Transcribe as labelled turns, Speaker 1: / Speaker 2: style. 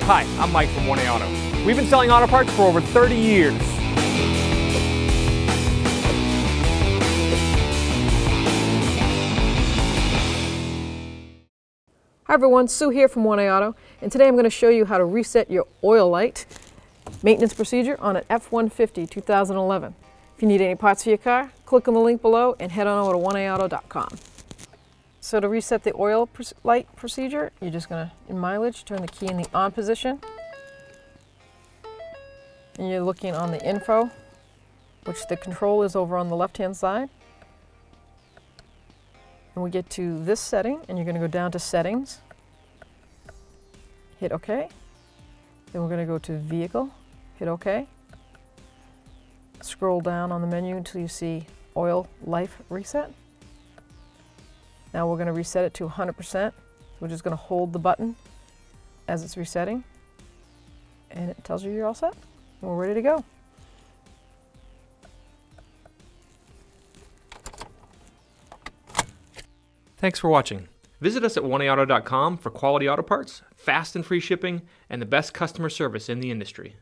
Speaker 1: Hi, I'm Mike from 1A Auto. We've been selling auto parts for over 30 years.
Speaker 2: Hi everyone, Sue here from 1A Auto, and today I'm going to show you how to reset your oil light maintenance procedure on an F-150 2011. If you need any parts for your car, click on the link below and head on over to 1AAuto.com. So to reset the oil light procedure, you're just going to, in mileage, turn the key in the on position. And you're looking on the info, which the control is over on the left-hand side. And we get to this setting, and you're going to go down to Settings, hit OK. Then we're going to go to Vehicle, hit OK. Scroll down on the menu until you see Oil Life Reset. Now we're going to reset it to 100%. We're just going to hold the button as it's resetting, and it tells you you're all set. We're ready to go.
Speaker 1: Thanks for watching. Visit us at 1AAuto.com for quality auto parts, fast and free shipping, and the best customer service in the industry.